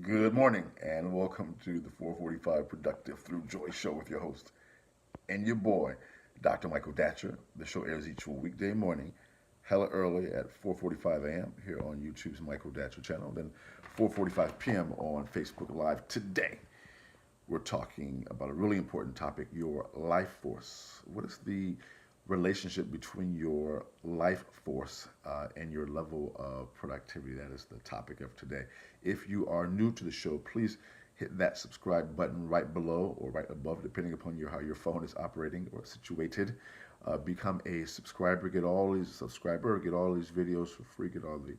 Good morning and welcome to the 445 Productive Through Joy show with your host and your boy, Dr. Michael Datcher. The show airs each weekday morning, hella early at 4:45 a.m. here on YouTube's Michael Datcher channel, then 4:45 p.m. on Facebook Live. Today, we're talking about a really important topic, your life force. What is the relationship between your life force and your level of productivity? That is the topic of today. If you are new to the show, please hit that subscribe button right below or right above, depending upon how your phone is operating or situated. Become a subscriber, get all these videos for free, get all the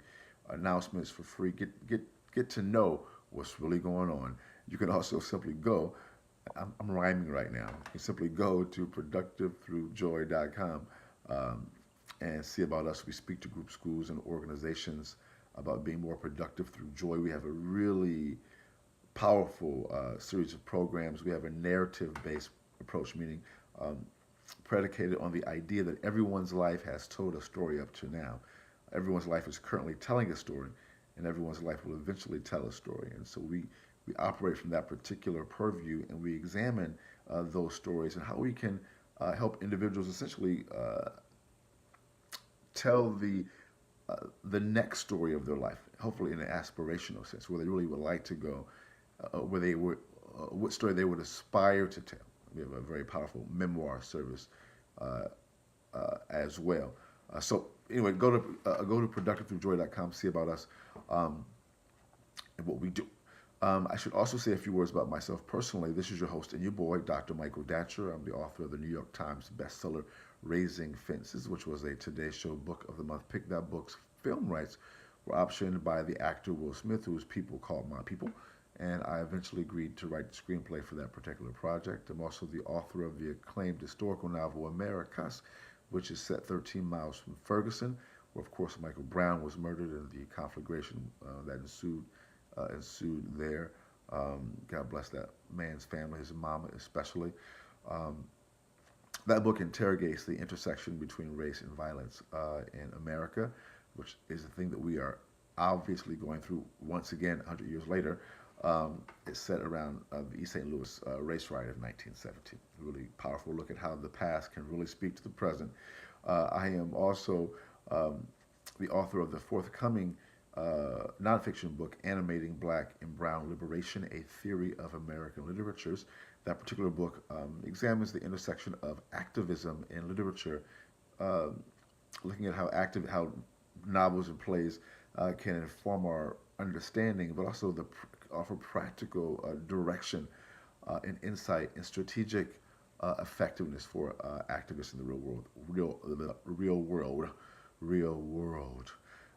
announcements for free, get to know what's really going on. You can also simply go, I'm rhyming right now. You can simply go to productivethroughjoy.com and see about us. We speak to group schools and organizations about being more productive through joy. We have a really powerful series of programs. We have a narrative-based approach, meaning predicated on the idea that everyone's life has told a story up to now. Everyone's life is currently telling a story, and everyone's life will eventually tell a story. And so we operate from that particular purview, and we examine those stories and how we can help individuals essentially tell the next story of their life, hopefully in an aspirational sense, where they really would like to go, where they would, what story they would aspire to tell. We have a very powerful memoir service as well. So anyway, go to productivethroughjoy.com, see about us and what we do. I should also say a few words about myself personally. This is your host and your boy, Dr. Michael Datcher. I'm the author of the New York Times bestseller, Raising Fences, which was a Today Show Book of the Month pick. That book's film rights were optioned by the actor Will Smith, whose people called my people, and I eventually agreed to write the screenplay for that particular project. I'm also the author of the acclaimed historical novel Americas, which is set 13 miles from Ferguson, where, of course, Michael Brown was murdered in the conflagration that ensued there. God bless that man's family, his mama especially. Um, that book interrogates the intersection between race and violence in America, which is a thing that we are obviously going through once again 100 years later. It's set around the East St. Louis race riot of 1917. A really powerful look at how the past can really speak to the present. I am also the author of the forthcoming nonfiction book, Animating Black and Brown Liberation, A Theory of American Literatures. That particular book examines the intersection of activism and literature, uh, looking at how novels and plays can inform our understanding, but also offer practical direction and insight and strategic effectiveness for activists in the real world, real world.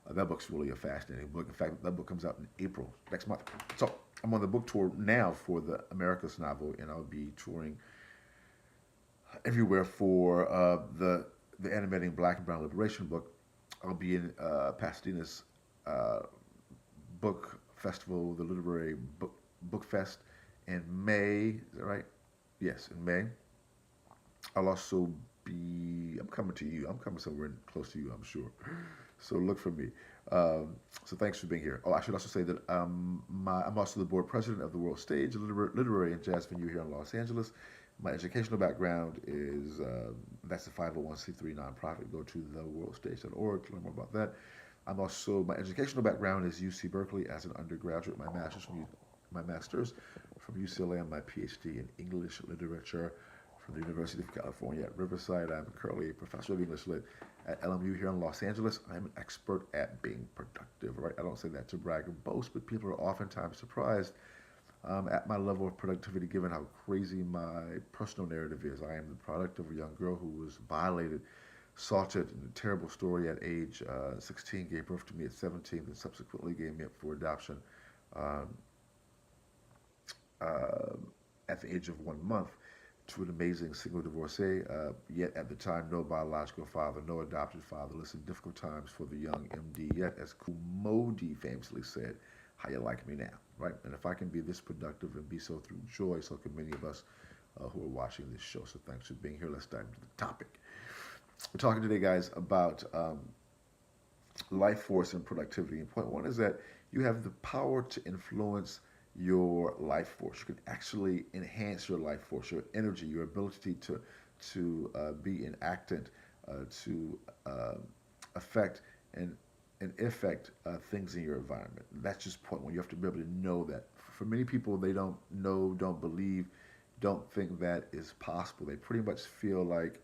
That book's really a fascinating book. In fact, that book comes out in April next month. So I'm on the book tour now for the Americas novel, and I'll be touring everywhere for the Animating Black and Brown Liberation book. I'll be in Pasadena's uh, book festival, the Literary Book Fest, in May. Is that right? Yes, in May. I'll also be. I'm coming to you. I'm coming somewhere close to you, I'm sure. So look for me. So thanks for being here. Oh, I should also say that I'm also the board president of the World Stage, a literary and jazz venue here in Los Angeles. My educational background is that's a 501c3 nonprofit. Go to theworldstage.org to learn more about that. My educational background is UC Berkeley as an undergraduate. My master's from UCLA, and my PhD in English literature from the University of California at Riverside. I'm currently a professor of English lit at LMU here in Los Angeles. I'm an expert at being productive, right? I don't say that to brag or boast, but people are oftentimes surprised at my level of productivity given how crazy my personal narrative is. I am the product of a young girl who was violated, assaulted, in a terrible story at age 16, gave birth to me at 17, and subsequently gave me up for adoption um, uh, at the age of 1 month to an amazing single divorcee, yet at the time, no biological father, no adopted father. Listen, difficult times for the young MD, yet as Modi famously said, how you like me now, right? And if I can be this productive and be so through joy, so can many of us who are watching this show. So thanks for being here. Let's dive into the topic. We're talking today, guys, about life force and productivity. And point one is that you have the power to influence your life force. You can actually enhance your life force, your energy, your ability to be enactant, to affect and affect things in your environment. That's just point one. You have to be able to know that. For many people, they don't know, don't believe, don't think that is possible. They pretty much feel like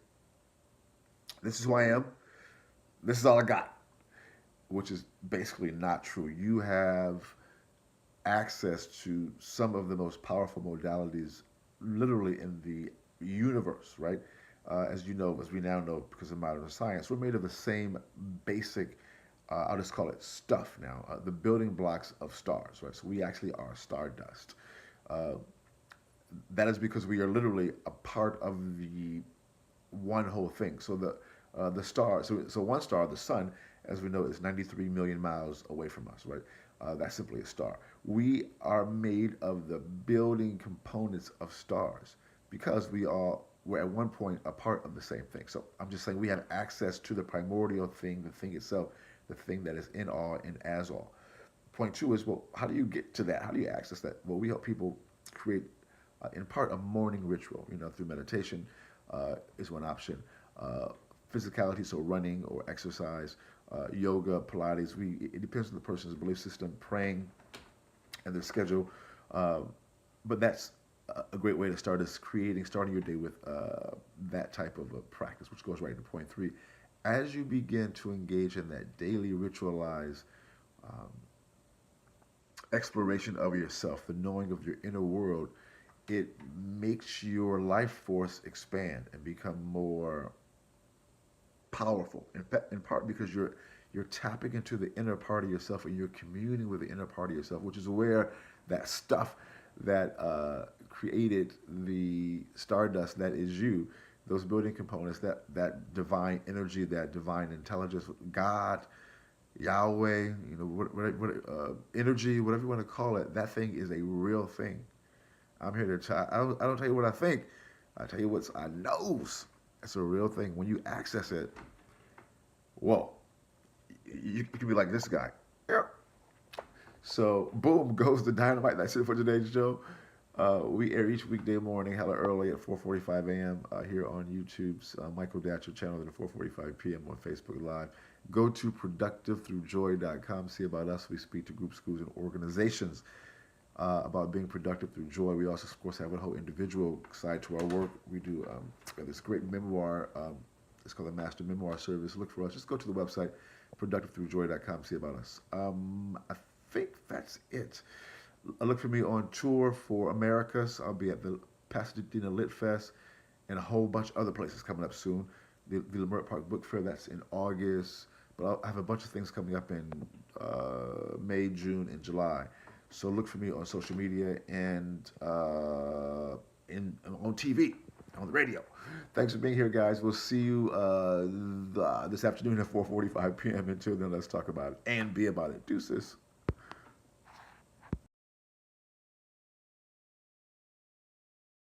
this is who I am. This is all I got, which is basically not true. You have access to some of the most powerful modalities literally in the universe, right? As you know, as we now know because of modern science, we're made of the same basic, I'll just call it stuff now, the building blocks of stars, right? So we actually are stardust. Uh, that is because we are literally a part of the one whole thing. So the star, so one star, the sun, as we know, is 93 million miles away from us, right? That's simply a star. We are made of the building components of stars because we all were at one point a part of the same thing. So I'm just saying we have access to the primordial thing, the thing itself, the thing that is in all and as all. Point two is, well, how do you get to that? How do you access that? Well, we help people create, in part, a morning ritual. Through meditation is one option. Uh, Physicality, so running or exercise, yoga, Pilates. It depends on the person's belief system, praying, and their schedule. Uh, but that's a great way to start is starting your day with that type of a practice, which goes right into point three. As you begin to engage in that daily ritualized um, exploration of yourself, the knowing of your inner world, it makes your life force expand and become more powerful. In part because you're tapping into the inner part of yourself and you're communing with the inner part of yourself, which is where that stuff that created the stardust that is you, those building components, that divine energy, that divine intelligence, God, Yahweh, energy, whatever you want to call it, that thing is a real thing. I'm here to tell. I don't tell you what I think. I tell you what I knows. It's a real thing. When you access it, whoa, you can be like this guy. Yep. So boom goes the dynamite. That's it for today's show. We air each weekday morning, hella early at 4:45 a.m. Here on YouTube's Michael Datcher channel, and at 4:45 p.m. on Facebook Live. Go to productivethroughjoy.com. See about us. We speak to groups, schools, and organizations about being productive through joy. We also, of course, have a whole individual side to our work. We do this great memoir. It's called the Master Memoir Service. Look for us. Just go to the website, productivethroughjoy.com. See about us. I think that's it. Look for me on tour for Americas. I'll be at the Pasadena Lit Fest and a whole bunch of other places coming up soon. The Leimert Park Book Fair, that's in August. But I have a bunch of things coming up in May, June, and July. So look for me on social media and on TV, on the radio. Thanks for being here, guys. We'll see you this afternoon at 4:45 p.m. Until then, let's talk about it and be about it. Deuces.